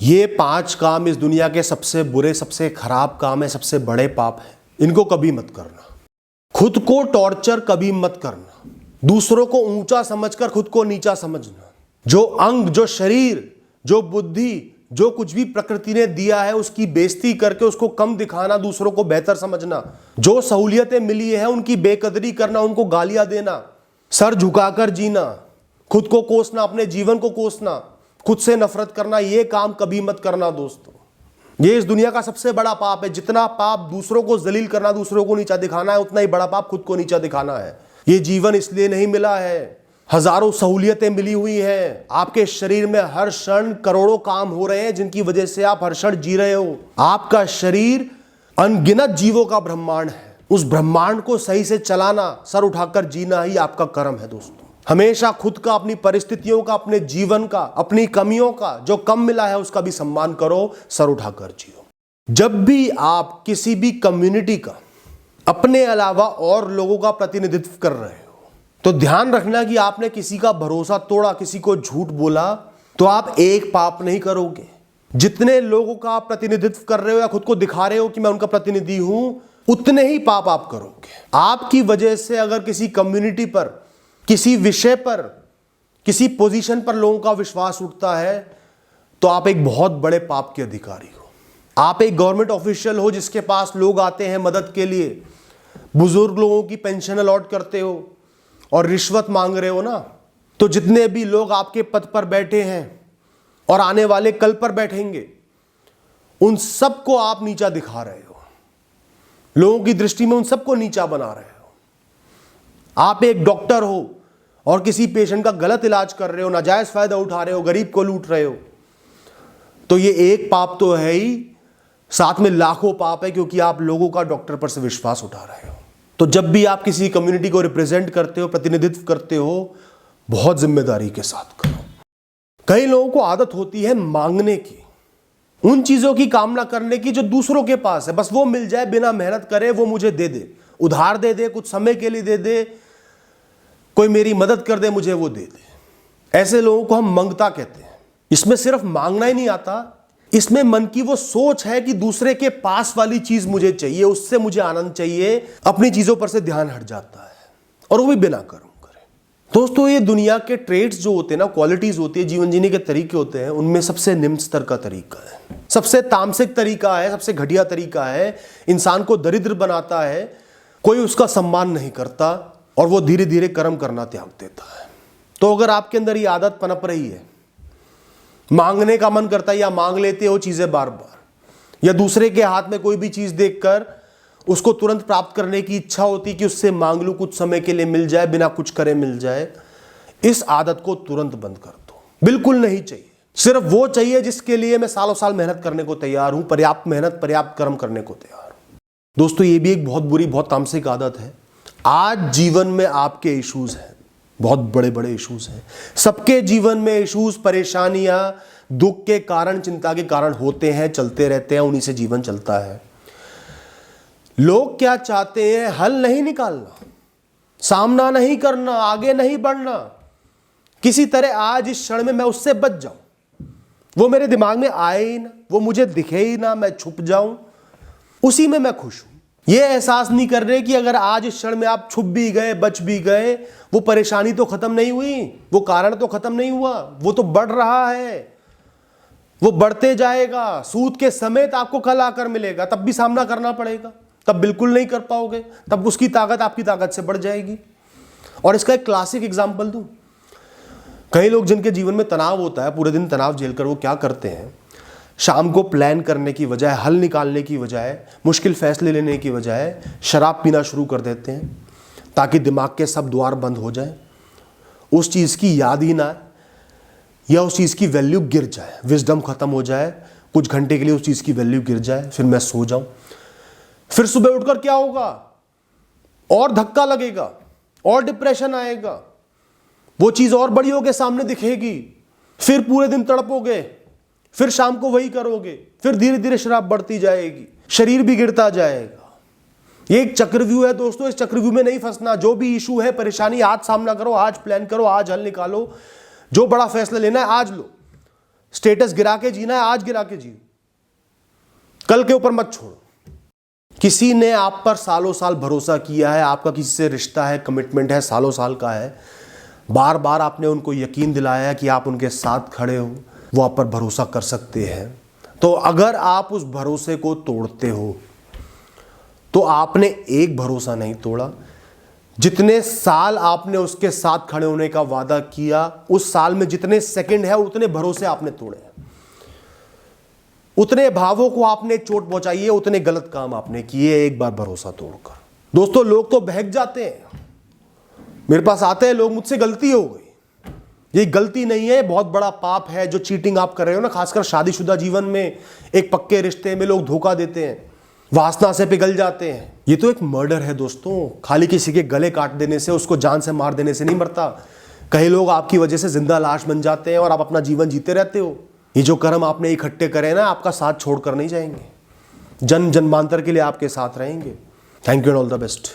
ये 5 काम इस दुनिया के सबसे बुरे, सबसे खराब काम है, सबसे बड़े पाप है। इनको कभी मत करना। खुद को टॉर्चर कभी मत करना। दूसरों को ऊंचा समझकर खुद को नीचा समझना। जो अंग, जो शरीर, जो बुद्धि, जो कुछ भी प्रकृति ने दिया है उसकी बेइज्जती करके उसको कम दिखाना, दूसरों को बेहतर समझना। जो सहूलियतें मिली है उनकी बेकदरी करना, उनको गालियां देना, सर झुकाकर जीना, खुद को कोसना, अपने जीवन को कोसना, खुद से नफरत करना, ये काम कभी मत करना दोस्तों। ये इस दुनिया का सबसे बड़ा पाप है। जितना पाप दूसरों को जलील करना, दूसरों को नीचा दिखाना है, उतना ही बड़ा पाप खुद को नीचा दिखाना है। ये जीवन इसलिए नहीं मिला है। हजारों सहूलियतें मिली हुई हैं। आपके शरीर में हर क्षण करोड़ों काम हो रहे हैं जिनकी वजह से आप हर क्षण जी रहे हो। आपका शरीर अनगिनत जीवों का ब्रह्मांड है। उस ब्रह्मांड को सही से चलाना, सर उठाकर जीना ही आपका कर्म है दोस्तों। हमेशा खुद का, अपनी परिस्थितियों का, अपने जीवन का, अपनी कमियों का, जो कम मिला है उसका भी सम्मान करो, सर उठाकर जियो। जब भी आप किसी भी कम्युनिटी का, अपने अलावा और लोगों का प्रतिनिधित्व कर रहे हो, तो ध्यान रखना कि आपने किसी का भरोसा तोड़ा, किसी को झूठ बोला, तो आप एक पाप नहीं करोगे। जितने लोगों का आप प्रतिनिधित्व कर रहे हो या खुद को दिखा रहे हो कि मैं उनका प्रतिनिधि हूं, उतने ही पाप आप करोगे। आपकी वजह से अगर किसी कम्युनिटी पर, किसी विषय पर, किसी पोजीशन पर लोगों का विश्वास उठता है, तो आप एक बहुत बड़े पाप के अधिकारी हो। आप एक गवर्नमेंट ऑफिशियल हो जिसके पास लोग आते हैं मदद के लिए, बुजुर्ग लोगों की पेंशन अलॉट करते हो और रिश्वत मांग रहे हो ना, तो जितने भी लोग आपके पद पर बैठे हैं और आने वाले कल पर बैठेंगे, उन सबको आप नीचा दिखा रहे हो। लोगों की दृष्टि में उन सबको नीचा बना रहे हो। आप एक डॉक्टर हो और किसी पेशेंट का गलत इलाज कर रहे हो, नाजायज फायदा उठा रहे हो, गरीब को लूट रहे हो, तो ये एक पाप तो है ही, साथ में लाखों पाप है, क्योंकि आप लोगों का डॉक्टर पर से विश्वास उठा रहे हो। तो जब भी आप किसी कम्युनिटी को रिप्रेजेंट करते हो, प्रतिनिधित्व करते हो, बहुत जिम्मेदारी के साथ करो। कई लोगों को आदत होती है मांगने की, उन चीजों की कामना करने की जो दूसरों के पास है, बस वो मिल जाए, बिना मेहनत करे वो मुझे दे दे, उधार दे दे, कुछ समय के लिए दे दे, कोई मेरी मदद कर दे, मुझे वो दे दे। ऐसे लोगों को हम मंगता कहते हैं। इसमें सिर्फ मांगना ही नहीं आता, इसमें मन की वो सोच है कि दूसरे के पास वाली चीज मुझे चाहिए, उससे मुझे आनंद चाहिए, अपनी चीजों पर से ध्यान हट जाता है, और वो भी बिना कर्म करे। दोस्तों, ये दुनिया के ट्रेड्स जो होते हैं ना, क्वालिटीज होती है, जीवन जीने के तरीके होते हैं, उनमें सबसे निम्न स्तर का तरीका है, सबसे तामसिक तरीका है, सबसे घटिया तरीका है, इंसान को दरिद्र बनाता है, कोई उसका सम्मान नहीं करता और वो धीरे धीरे कर्म करना त्याग देता है। तो अगर आपके अंदर ये आदत पनप रही है, मांगने का मन करता है, या मांग लेते हो चीजें बार बार, या दूसरे के हाथ में कोई भी चीज देखकर उसको तुरंत प्राप्त करने की इच्छा होती कि उससे मांग लूं, कुछ समय के लिए मिल जाए, बिना कुछ करे मिल जाए, इस आदत को तुरंत बंद कर दो। बिल्कुल नहीं चाहिए। सिर्फ वो चाहिए जिसके लिए मैं सालों साल मेहनत करने को तैयार हूं, पर्याप्त मेहनत, पर्याप्त कर्म करने को तैयार हूं। दोस्तों, ये भी एक बहुत बुरी, बहुत तामसिक आदत है। आज जीवन में आपके इश्यूज हैं, बहुत बड़े बड़े इश्यूज हैं। सबके जीवन में इश्यूज, परेशानियां, दुख के कारण, चिंता के कारण होते हैं, चलते रहते हैं, उन्हीं से जीवन चलता है। लोग क्या चाहते हैं? हल नहीं निकालना, सामना नहीं करना, आगे नहीं बढ़ना, किसी तरह आज इस क्षण में मैं उससे बच जाऊं, वो मेरे दिमाग में आए ही ना, वो मुझे दिखे ही ना, मैं छुप जाऊं, उसी में मैं खुश हूं। ये एहसास नहीं कर रहे कि अगर आज इस क्षण में आप छुप भी गए, बच भी गए, वो परेशानी तो खत्म नहीं हुई, वो कारण तो खत्म नहीं हुआ, वो तो बढ़ रहा है, वो बढ़ते जाएगा, सूद के समेत आपको कल आकर मिलेगा, तब भी सामना करना पड़ेगा, तब बिल्कुल नहीं कर पाओगे, तब उसकी ताकत आपकी ताकत से बढ़ जाएगी। और इसका एक क्लासिक एग्जाम्पल दूं, कई लोग जिनके जीवन में तनाव होता है, पूरे दिन तनाव झेलकर वो क्या करते हैं, शाम को प्लान करने की बजाय, हल निकालने की बजाय, मुश्किल फैसले लेने की बजाय शराब पीना शुरू कर देते हैं, ताकि दिमाग के सब द्वार बंद हो जाए, उस चीज़ की याद ही ना आए, या उस चीज़ की वैल्यू गिर जाए, विजडम खत्म हो जाए, कुछ घंटे के लिए उस चीज़ की वैल्यू गिर जाए, फिर मैं सो जाऊं। फिर सुबह उठकर क्या होगा? और धक्का लगेगा, और डिप्रेशन आएगा, वो चीज़ और बड़ी होके सामने दिखेगी, फिर पूरे दिन तड़पोगे, फिर शाम को वही करोगे, फिर धीरे धीरे शराब बढ़ती जाएगी, शरीर भी गिरता जाएगा। ये एक चक्रव्यूह है दोस्तों, इस चक्रव्यूह में नहीं फंसना। जो भी इशू है, परेशानी, आज सामना करो, आज प्लान करो, आज हल निकालो, जो बड़ा फैसला लेना है आज लो, स्टेटस गिरा के जीना है, आज गिरा के जियो, कल के ऊपर मत छोड़ो। किसी ने आप पर सालों साल भरोसा किया है, आपका किसी से रिश्ता है, कमिटमेंट है, सालों साल का है, बार बार आपने उनको यकीन दिलाया है कि आप उनके साथ खड़े हो, वो आप पर भरोसा कर सकते हैं। तो अगर आप उस भरोसे को तोड़ते हो तो आपने एक भरोसा नहीं तोड़ा, जितने साल आपने उसके साथ खड़े होने का वादा किया, उस साल में जितने सेकंड है उतने भरोसे आपने तोड़े हैं, उतने भावों को आपने चोट पहुंचाई है, उतने गलत काम आपने किए एक बार भरोसा तोड़कर। दोस्तों, लोग तो बहक जाते हैं, मेरे पास आते हैं लोग, मुझसे गलती हो गई। ये गलती नहीं है, बहुत बड़ा पाप है जो चीटिंग आप कर रहे हो ना, खासकर शादीशुदा जीवन में, एक पक्के रिश्ते में लोग धोखा देते हैं, वासना से पिघल जाते हैं। ये तो एक मर्डर है दोस्तों। खाली किसी के गले काट देने से, उसको जान से मार देने से नहीं मरता। कई लोग आपकी वजह से जिंदा लाश बन जाते हैं और आप अपना जीवन जीते रहते हो। ये जो कर्म आपने इकट्ठे करे ना, आपका साथ छोड़कर नहीं जाएंगे, जन्म जन्मांतर के लिए आपके साथ रहेंगे। Thank you and all the best.